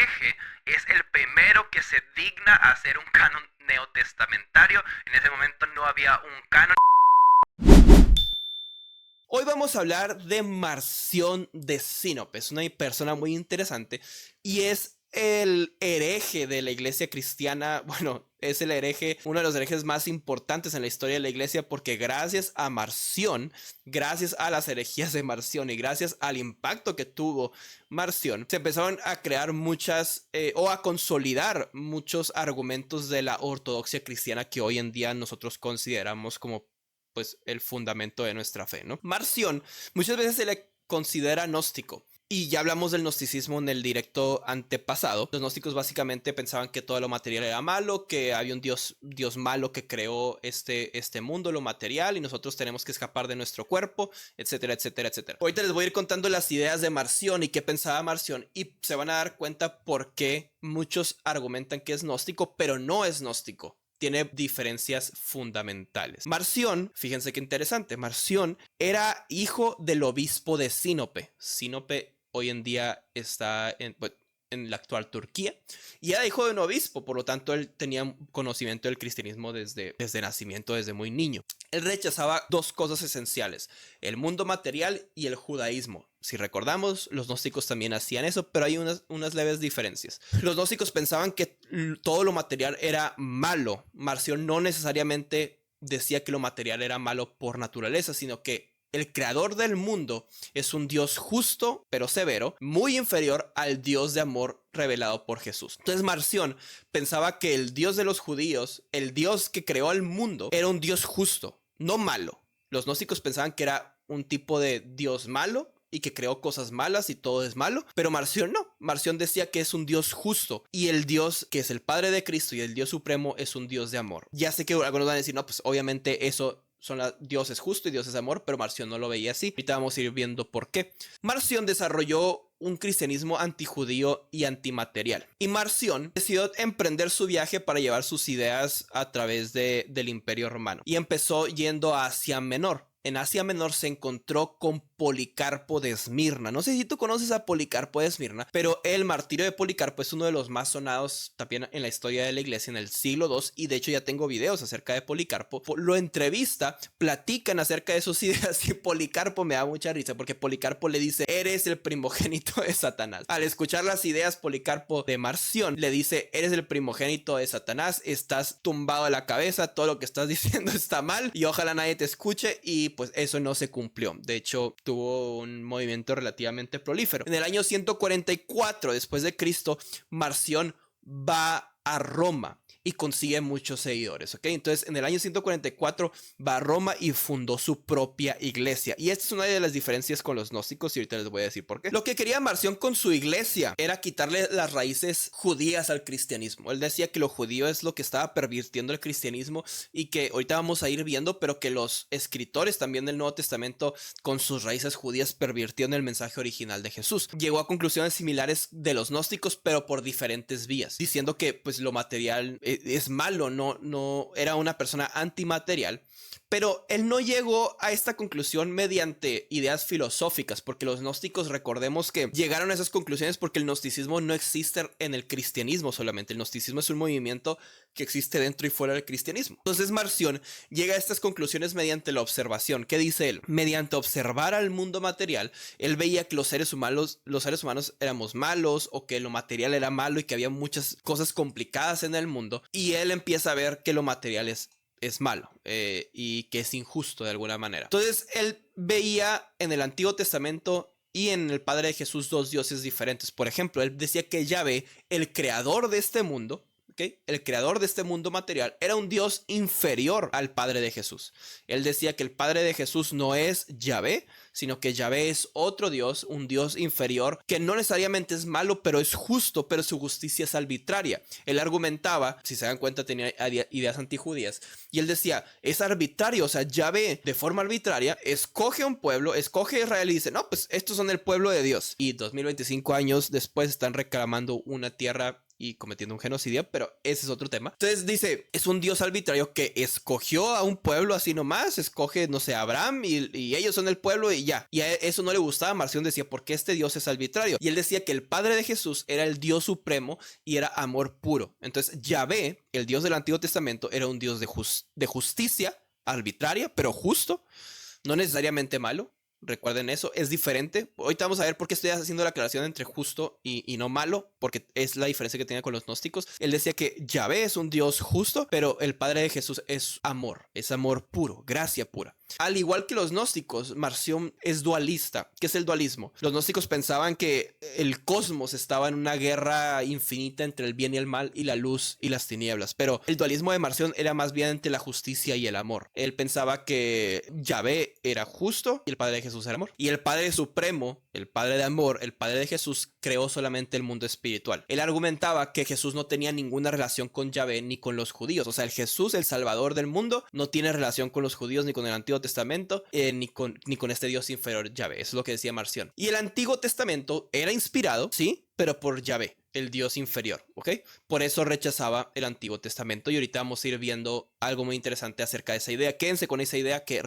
hereje es el primero que se digna a hacer un canon neotestamentario. En ese momento no había un canon. Hoy vamos a hablar de Marción de Sinope, es una persona muy interesante y es el hereje de la iglesia cristiana. Bueno, es el hereje, uno de los herejes más importantes en la historia de la iglesia, porque gracias a Marción, gracias a las herejías de Marción y gracias al impacto que tuvo Marción, se empezaron a crear muchas o a consolidar muchos argumentos de la ortodoxia cristiana que hoy en día nosotros consideramos como pues el fundamento de nuestra fe, ¿no? Marción muchas veces se le considera gnóstico. Y ya hablamos del gnosticismo en el directo antepasado. Los gnósticos básicamente pensaban que todo lo material era malo, que había un dios malo que creó este mundo, lo material, y nosotros tenemos que escapar de nuestro cuerpo, etcétera, etcétera, etcétera. Ahorita les voy a ir contando las ideas de Marción y qué pensaba Marción, y se van a dar cuenta por qué muchos argumentan que es gnóstico, pero no es gnóstico. Tiene diferencias fundamentales. Marción, fíjense qué interesante, Marción era hijo del obispo de Sinope. Sinope hoy en día está en la actual Turquía, y era hijo de un obispo, por lo tanto él tenía conocimiento del cristianismo desde nacimiento, desde muy niño. Él rechazaba dos cosas esenciales: el mundo material y el judaísmo. Si recordamos, los gnósticos también hacían eso, pero hay unas leves diferencias. Los gnósticos pensaban que todo lo material era malo. Marción no necesariamente decía que lo material era malo por naturaleza, sino que el creador del mundo es un Dios justo, pero severo, muy inferior al Dios de amor revelado por Jesús. Entonces Marción pensaba que el Dios de los judíos, el Dios que creó al mundo, era un Dios justo, no malo. Los gnósticos pensaban que era un tipo de Dios malo y que creó cosas malas y todo es malo, pero Marción no. Marción decía que es un Dios justo, y el Dios que es el Padre de Cristo y el Dios supremo es un Dios de amor. Ya sé que algunos van a decir, no, pues obviamente eso Dios es justo y Dios es amor, pero Marción no lo veía así. Ahorita vamos a ir viendo por qué. Marción desarrolló un cristianismo antijudío y antimaterial, y Marción decidió emprender su viaje para llevar sus ideas a través del Imperio Romano, y empezó yendo a Asia Menor. En Asia Menor se encontró con Policarpo de Esmirna. No sé si tú conoces a Policarpo de Esmirna, pero el martirio de Policarpo es uno de los más sonados también en la historia de la iglesia en el siglo II, y de hecho ya tengo videos acerca de Policarpo. Lo entrevista, platican acerca de sus ideas, y Policarpo me da mucha risa porque Policarpo le dice: eres el primogénito de Satanás. Al escuchar las ideas, Policarpo de Marción le dice: eres el primogénito de Satanás, estás tumbado de la cabeza, todo lo que estás diciendo está mal y ojalá nadie te escuche. Y pues eso no se cumplió. De hecho, tuvo un movimiento relativamente prolífero. En el año 144 después de Cristo, Marción va a Roma y consigue muchos seguidores, ¿ok? Entonces, en el año 144 va a Roma y fundó su propia iglesia. Y esta es una de las diferencias con los gnósticos, y ahorita les voy a decir por qué. Lo que quería Marción con su iglesia era quitarle las raíces judías al cristianismo. Él decía que lo judío es lo que estaba pervirtiendo el cristianismo, y que ahorita vamos a ir viendo, pero que los escritores también del Nuevo Testamento, con sus raíces judías, pervirtieron el mensaje original de Jesús. Llegó a conclusiones similares de los gnósticos, pero por diferentes vías, diciendo que pues lo material es malo, no era una persona antimaterial. Pero él no llegó a esta conclusión mediante ideas filosóficas, porque los gnósticos, recordemos que llegaron a esas conclusiones porque el gnosticismo no existe en el cristianismo solamente. El gnosticismo es un movimiento que existe dentro y fuera del cristianismo. Entonces Marción llega a estas conclusiones mediante la observación. ¿Qué dice él? Mediante observar al mundo material, él veía que los seres humanos éramos malos, o que lo material era malo y que había muchas cosas complicadas en el mundo, y él empieza a ver que lo material es malo y que es injusto de alguna manera. Entonces él veía en el Antiguo Testamento y en el Padre de Jesús dos dioses diferentes. Por ejemplo, él decía que Yahvé, el creador de este mundo, ¿okay?, el creador de este mundo material, era un Dios inferior al Padre de Jesús. Él decía que el Padre de Jesús no es Yahvé, sino que Yahvé es otro Dios, un Dios inferior, que no necesariamente es malo, pero es justo, pero su justicia es arbitraria. Él argumentaba, si se dan cuenta, tenía ideas antijudías, y él decía, es arbitrario, o sea, Yahvé de forma arbitraria escoge un pueblo, escoge a Israel y dice, no, pues estos son el pueblo de Dios. Y 2025 años después están reclamando una tierra y cometiendo un genocidio, pero ese es otro tema. Entonces dice, es un Dios arbitrario que escogió a un pueblo así nomás, escoge, no sé, a Abraham, y ellos son el pueblo, y ya. Y a eso no le gustaba. Marción decía, ¿por qué este Dios es arbitrario? Y él decía que el Padre de Jesús era el Dios supremo y era amor puro. Entonces Yahvé, el Dios del Antiguo Testamento, era un Dios de justicia arbitraria, pero justo, no necesariamente malo. Recuerden eso, es diferente. Ahorita vamos a ver por qué estoy haciendo la aclaración entre justo y no malo, porque es la diferencia que tenía con los gnósticos. Él decía que Yahvé es un Dios justo, pero el Padre de Jesús es amor puro, gracia pura. Al igual que los gnósticos, Marción es dualista. ¿Qué es el dualismo? Los gnósticos pensaban que el cosmos estaba en una guerra infinita entre el bien y el mal, y la luz y las tinieblas, pero el dualismo de Marción era más bien entre la justicia y el amor. Él pensaba que Yahvé era justo y el Padre de Jesús era amor. Y el Padre Supremo, el Padre de amor, el Padre de Jesús, creó solamente el mundo espiritual. Él argumentaba que Jesús no tenía ninguna relación con Yahvé ni con los judíos. O sea, el Jesús, el Salvador del mundo, no tiene relación con los judíos ni con el Antiguo Testamento, ni con este Dios inferior Yahvé. Eso es lo que decía Marción. Y el Antiguo Testamento era inspirado, sí, pero por Yahvé, el Dios inferior, ¿ok? Por eso rechazaba el Antiguo Testamento, y ahorita vamos a ir viendo algo muy interesante acerca de esa idea. Quédense con esa idea que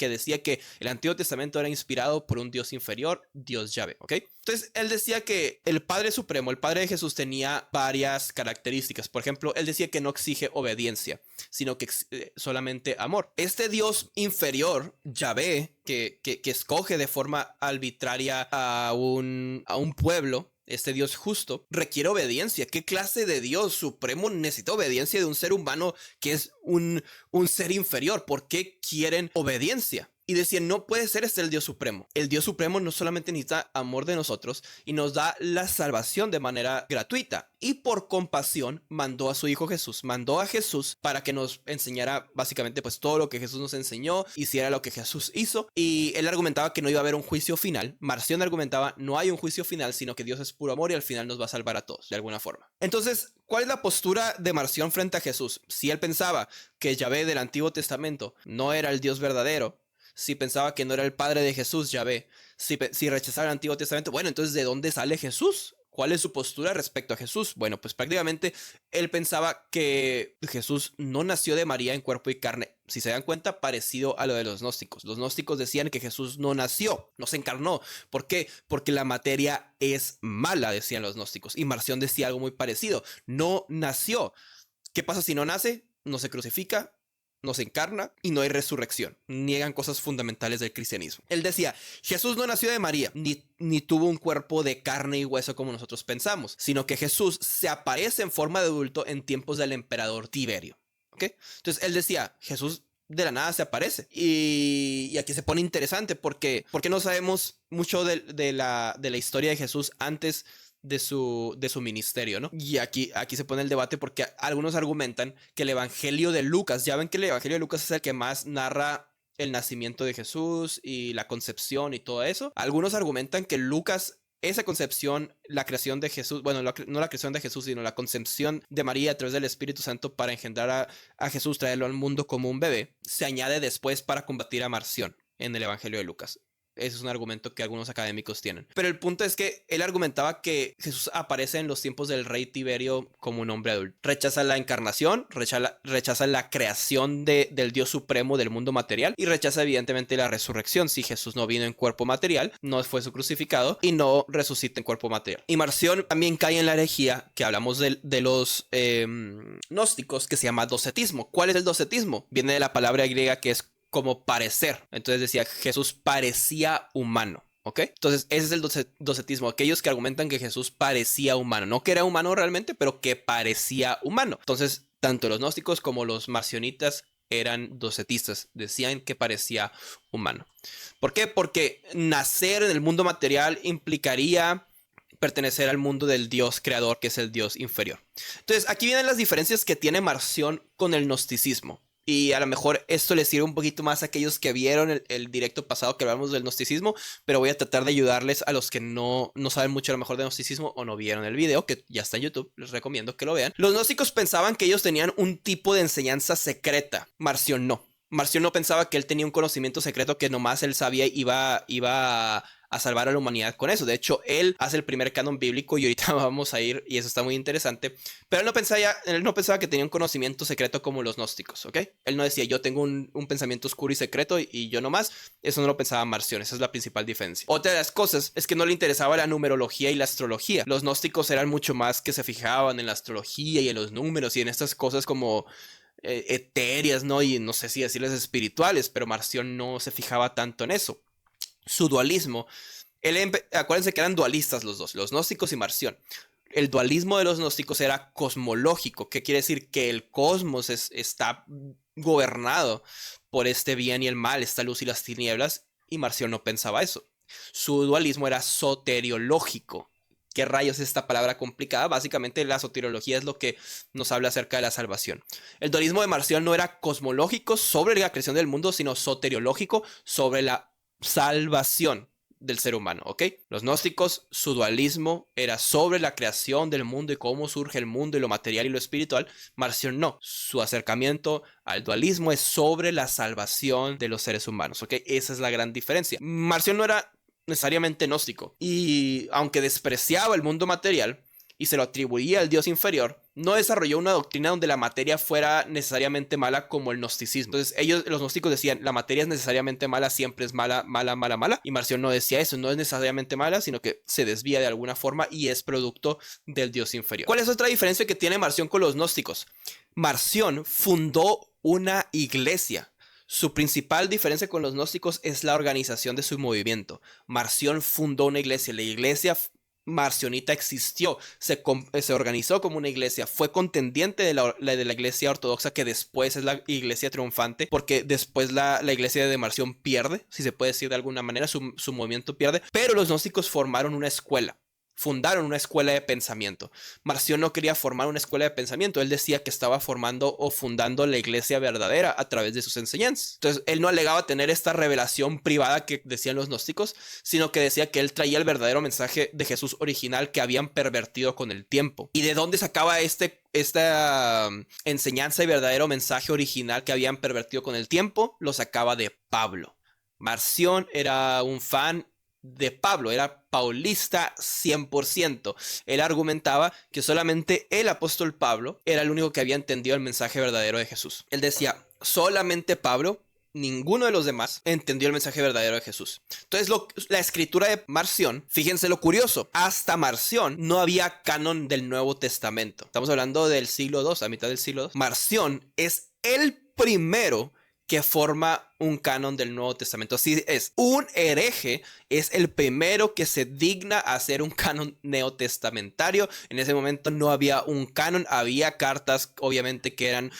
decía que el Antiguo Testamento era inspirado por un Dios inferior, Dios Yahvé, ¿ok? Entonces, él decía que el Padre Supremo, el Padre de Jesús, tenía varias características. Por ejemplo, él decía que no exige obediencia, sino que solamente amor. Este Dios inferior, Yahvé, que escoge de forma arbitraria a un pueblo, este Dios justo, requiere obediencia. ¿Qué clase de Dios supremo necesita obediencia de un ser humano que es un ser inferior? ¿Por qué quieren obediencia? Y decían, no puede ser este el Dios supremo. El Dios supremo no solamente necesita amor de nosotros y nos da la salvación de manera gratuita, y por compasión mandó a su Hijo Jesús, mandó a Jesús para que nos enseñara básicamente pues todo lo que Jesús nos enseñó, hiciera lo que Jesús hizo. Y él argumentaba que no iba a haber un juicio final. Marción argumentaba, no hay un juicio final, sino que Dios es puro amor y al final nos va a salvar a todos de alguna forma. Entonces, ¿cuál es la postura de Marción frente a Jesús? Si él pensaba que Yahvé del Antiguo Testamento no era el Dios verdadero, si pensaba que no era el Padre de Jesús, Yahvé, si rechazaba el Antiguo Testamento, bueno, entonces ¿de dónde sale Jesús? ¿Cuál es su postura respecto a Jesús? Bueno, pues prácticamente él pensaba que Jesús no nació de María en cuerpo y carne. Si se dan cuenta, parecido a lo de los gnósticos. Los gnósticos decían que Jesús no nació, no se encarnó. ¿Por qué? Porque la materia es mala, decían los gnósticos. Y Marción decía algo muy parecido. No nació. ¿Qué pasa si no nace? No se crucifica, no se encarna y no hay resurrección. Niegan cosas fundamentales del cristianismo. Él decía, Jesús no nació de María, ni tuvo un cuerpo de carne y hueso como nosotros pensamos, sino que Jesús se aparece en forma de adulto en tiempos del emperador Tiberio. ¿Ok? Entonces él decía, Jesús de la nada se aparece. Y aquí se pone interesante porque no sabemos mucho de la historia de Jesús antes de su ministerio, ¿no? Y aquí se pone el debate porque algunos argumentan que el Evangelio de Lucas, ya ven que el Evangelio de Lucas es el que más narra el nacimiento de Jesús y la concepción y todo eso. Algunos argumentan que Lucas, esa concepción, la creación de Jesús, bueno, no la creación de Jesús, sino la concepción de María a través del Espíritu Santo para engendrar a Jesús, traerlo al mundo como un bebé, se añade después para combatir a Marción en el Evangelio de Lucas. Ese es un argumento que algunos académicos tienen. Pero el punto es que él argumentaba que Jesús aparece en los tiempos del rey Tiberio como un hombre adulto. Rechaza la encarnación, rechaza la creación del Dios supremo del mundo material, y rechaza evidentemente la resurrección. Si Jesús no vino en cuerpo material, no fue crucificado y no resucita en cuerpo material. Y Marción también cae en la herejía que hablamos de los gnósticos, que se llama docetismo. ¿Cuál es el docetismo? Viene de la palabra griega que es como parecer. Entonces decía, Jesús parecía humano, ¿ok? Entonces ese es el docetismo, aquellos que argumentan que Jesús parecía humano, no que era humano realmente, pero que parecía humano. Entonces tanto los gnósticos como los marcionitas eran docetistas, decían que parecía humano. ¿Por qué? Porque nacer en el mundo material implicaría pertenecer al mundo del Dios creador, que es el Dios inferior. Entonces aquí vienen las diferencias que tiene Marción con el gnosticismo. Y a lo mejor esto les sirve un poquito más a aquellos que vieron el directo pasado que hablamos del gnosticismo, pero voy a tratar de ayudarles a los que no saben mucho a lo mejor de gnosticismo o no vieron el video, que ya está en YouTube, les recomiendo que lo vean. Los gnósticos pensaban que ellos tenían un tipo de enseñanza secreta. Marción no. Marción no pensaba que él tenía un conocimiento secreto que nomás él sabía y iba a a salvar a la humanidad con eso. De hecho, él hace el primer canon bíblico y ahorita vamos a ir, y eso está muy interesante. Pero él no pensaba que tenía un conocimiento secreto como los gnósticos, ¿ok? Él no decía, yo tengo un pensamiento oscuro y secreto y yo nomás. Eso no lo pensaba Marción, esa es la principal diferencia. Otra de las cosas es que no le interesaba la numerología y la astrología. Los gnósticos eran mucho más que se fijaban en la astrología y en los números y en estas cosas como etéreas, ¿no? Y no sé si decirles espirituales, pero Marción no se fijaba tanto en eso. Su dualismo, acuérdense que eran dualistas los dos, los gnósticos y Marción. El dualismo de los gnósticos era cosmológico, que quiere decir que el cosmos está gobernado por este bien y el mal, esta luz y las tinieblas, y Marción no pensaba eso. Su dualismo era soteriológico. ¿Qué rayos es esta palabra complicada? Básicamente la soteriología es lo que nos habla acerca de la salvación. El dualismo de Marción no era cosmológico sobre la creación del mundo, sino soteriológico sobre la salvación del ser humano, ¿ok? Los gnósticos, su dualismo era sobre la creación del mundo y cómo surge el mundo y lo material y lo espiritual. Marción no. Su acercamiento al dualismo es sobre la salvación de los seres humanos, ¿ok? Esa es la gran diferencia. Marción no era necesariamente gnóstico y aunque despreciaba el mundo material y se lo atribuía al dios inferior, no desarrolló una doctrina donde la materia fuera necesariamente mala como el gnosticismo. Entonces los gnósticos decían, la materia es necesariamente mala, siempre es mala, mala, mala, mala. Y Marción no decía eso, no es necesariamente mala, sino que se desvía de alguna forma y es producto del dios inferior. ¿Cuál es otra diferencia que tiene Marción con los gnósticos? Marción fundó una iglesia. Su principal diferencia con los gnósticos es la organización de su movimiento. Marción fundó una iglesia. La iglesia marcionita existió, se organizó como una iglesia, fue contendiente de la iglesia ortodoxa, que después es la iglesia triunfante, porque después la iglesia de Marción pierde, si se puede decir de alguna manera, su movimiento pierde, pero los gnósticos formaron una escuela. Fundaron una escuela de pensamiento. Marción no quería formar una escuela de pensamiento. Él decía que estaba formando o fundando la iglesia verdadera a través de sus enseñanzas. Entonces, él no alegaba tener esta revelación privada que decían los gnósticos, sino que decía que él traía el verdadero mensaje de Jesús original que habían pervertido con el tiempo. ¿Y de dónde sacaba esta enseñanza y verdadero mensaje original que habían pervertido con el tiempo? Lo sacaba de Pablo. Marción era un fan de Pablo, era paulista 100%. Él argumentaba que solamente el apóstol Pablo era el único que había entendido el mensaje verdadero de Jesús. Él decía, solamente Pablo, ninguno de los demás entendió el mensaje verdadero de Jesús. Entonces la escritura de Marción, fíjense lo curioso, hasta Marción no había canon del Nuevo Testamento. Estamos hablando del siglo II, a mitad del siglo II. Marción es el primero que forma un canon del Nuevo Testamento. Así es, un hereje es el primero que se digna a hacer un canon neotestamentario. En ese momento no había un canon, había cartas obviamente que eran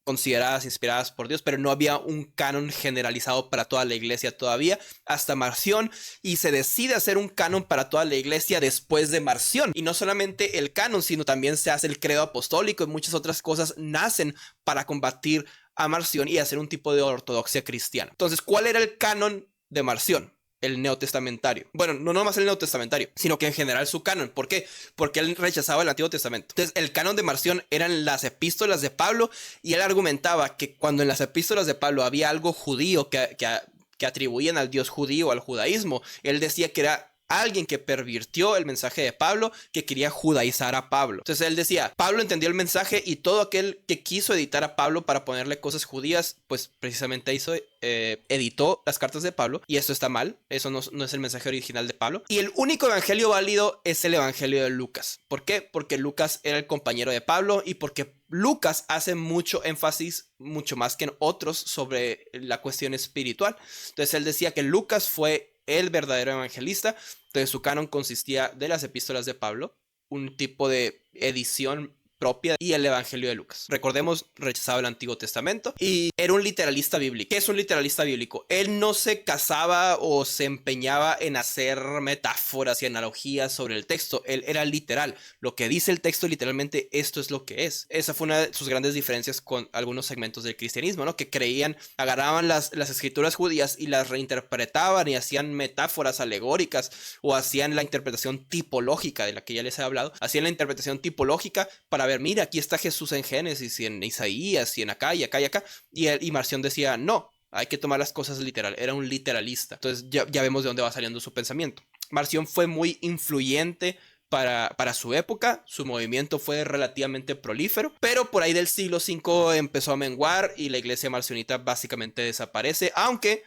consideradas inspiradas por Dios, pero no había un canon generalizado para toda la iglesia todavía, hasta Marción, y se decide hacer un canon para toda la iglesia después de Marción. Y no solamente el canon, sino también se hace el credo apostólico y muchas otras cosas nacen para combatir a Marción y hacer un tipo de ortodoxia cristiana. Entonces, ¿cuál era el canon de Marción? El neotestamentario. Bueno, no nomás el neotestamentario, sino que en general su canon. ¿Por qué? Porque él rechazaba el Antiguo Testamento. Entonces, el canon de Marción eran las epístolas de Pablo, y él argumentaba que cuando en las epístolas de Pablo había algo judío que atribuían al Dios judío, al judaísmo, él decía que era alguien que pervirtió el mensaje de Pablo, que quería judaizar a Pablo. Entonces él decía, Pablo entendió el mensaje, y todo aquel que quiso editar a Pablo para ponerle cosas judías, pues precisamente editó las cartas de Pablo, y esto está mal. Eso no es el mensaje original de Pablo. Y el único evangelio válido es el evangelio de Lucas. ¿Por qué? Porque Lucas era el compañero de Pablo, y porque Lucas hace mucho énfasis, mucho más que en otros, sobre la cuestión espiritual. Entonces él decía que Lucas fue el verdadero evangelista. Entonces su canon consistía de las epístolas de Pablo, un tipo de edición propia, y el evangelio de Lucas. Recordemos, rechazaba el Antiguo Testamento y era un literalista bíblico. ¿Qué es un literalista bíblico? Él no se casaba o se empeñaba en hacer metáforas y analogías sobre el texto. Él era literal. Lo que dice el texto, literalmente, esto es lo que es. Esa fue una de sus grandes diferencias con algunos segmentos del cristianismo, ¿no? Que creían, agarraban las escrituras judías y las reinterpretaban y hacían metáforas alegóricas, o hacían la interpretación tipológica de la que ya les he hablado. Hacían la interpretación tipológica para ver, mira, aquí está Jesús en Génesis y en Isaías y en acá y acá y acá. Y Marción decía, no, Hay que tomar las cosas literal. Era un literalista. Entonces ya vemos de dónde va saliendo su pensamiento. Marción fue muy influyente para su época. Su movimiento fue relativamente prolífero, pero por ahí del siglo V empezó a menguar y la iglesia marcionita básicamente desaparece, aunque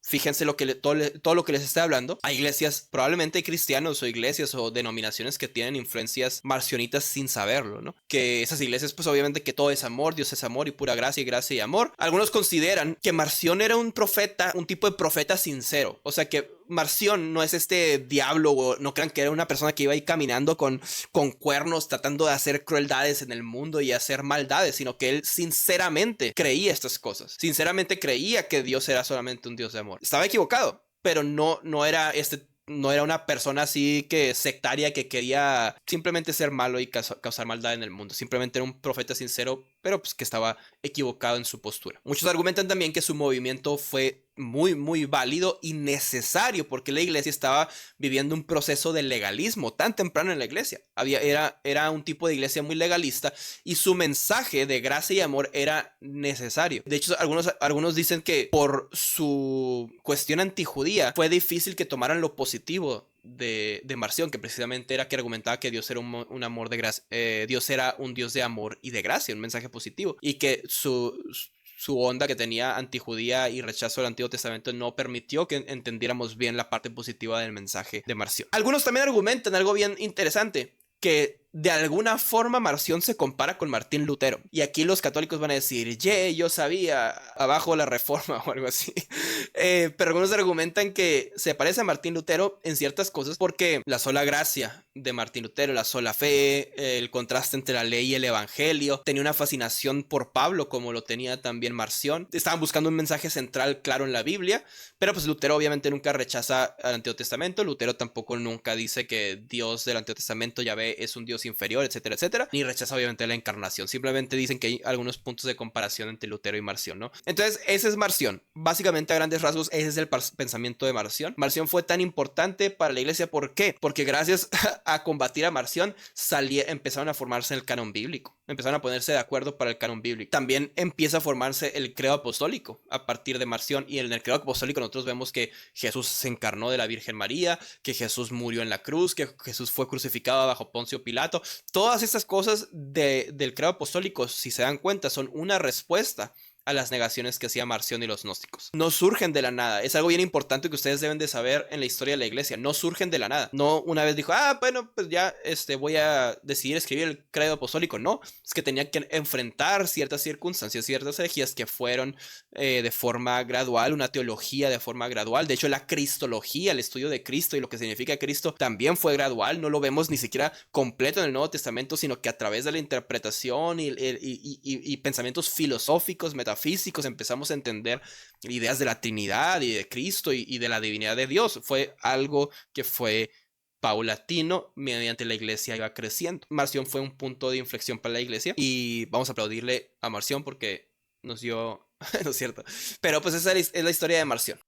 fíjense todo lo que les estoy hablando. Hay iglesias, probablemente hay cristianos o iglesias o denominaciones que tienen influencias marcionitas sin saberlo, ¿no? Que esas iglesias, pues obviamente que todo es amor, Dios es amor y pura gracia y amor. Algunos consideran que Marción era un profeta, un tipo de profeta sincero. O sea que Marción no es este diablo, o no crean que era una persona que iba ahí caminando con cuernos tratando de hacer crueldades en el mundo y hacer maldades, sino que él sinceramente creía estas cosas. Sinceramente creía que Dios era solamente un Dios de amor. Estaba equivocado, pero no era una persona así que sectaria que quería simplemente ser malo y causar maldad en el mundo. Simplemente era un profeta sincero, pero pues que estaba equivocado en su postura. Muchos argumentan también que su movimiento fue muy válido y necesario porque la iglesia estaba viviendo un proceso de legalismo tan temprano en la iglesia. Era un tipo de iglesia muy legalista y su mensaje de gracia y amor era necesario. De hecho, algunos dicen que por su cuestión antijudía fue difícil que tomaran lo positivo de Marción, que precisamente era que argumentaba que Dios era un amor de gracia, Dios era un Dios de amor y de gracia, un mensaje positivo, y que su onda que tenía antijudía y rechazo al Antiguo Testamento no permitió que entendiéramos bien la parte positiva del mensaje de Marción. Algunos también argumentan algo bien interesante, que de alguna forma Marción se compara con Martín Lutero. Y aquí los católicos van a decir, yo sabía, abajo la reforma o algo así. Pero algunos argumentan que se parece a Martín Lutero en ciertas cosas porque la sola gracia de Martín Lutero, la sola fe, el contraste entre la ley y el evangelio, tenía una fascinación por Pablo como lo tenía también Marción. Estaban buscando un mensaje central claro en la Biblia, pero pues Lutero obviamente nunca rechaza al Antiguo Testamento. Lutero tampoco nunca dice que Dios del Antiguo Testamento, Yahvé, es un Dios inferior, etcétera, etcétera, ni rechaza obviamente la encarnación. Simplemente dicen que hay algunos puntos de comparación entre Lutero y Marción, ¿no? Entonces, ese es Marción. Básicamente, a grandes rasgos, ese es el pensamiento de Marción. Marción fue tan importante para la iglesia, ¿por qué? Porque gracias a combatir a Marción, empezaron a formarse el canon bíblico. Empezaron a ponerse de acuerdo para el canon bíblico. También empieza a formarse el credo apostólico a partir de Marción, y en el credo apostólico nosotros vemos que Jesús se encarnó de la Virgen María, que Jesús murió en la cruz, que Jesús fue crucificado bajo Poncio Pilato. Todas estas cosas del credo apostólico, si se dan cuenta, son una respuesta a las negaciones que hacía Marción y los gnósticos. No surgen de la nada. Es algo bien importante que ustedes deben de saber en la historia de la iglesia. No surgen de la nada. No una vez dijo, bueno, pues ya voy a decidir escribir el credo apostólico. No, es que tenía que enfrentar ciertas circunstancias, ciertas herejías que fueron de forma gradual, una teología de forma gradual. De hecho, la cristología, el estudio de Cristo y lo que significa Cristo, también fue gradual. No lo vemos ni siquiera completo en el Nuevo Testamento, sino que a través de la interpretación y pensamientos filosóficos, metafísicos, empezamos a entender ideas de la Trinidad y de Cristo y de la divinidad de Dios. Fue algo que fue paulatino mediante la iglesia iba creciendo. Marción fue un punto de inflexión para la iglesia y vamos a aplaudirle a Marción porque nos dio... no es cierto, pero pues esa es la historia de Marción.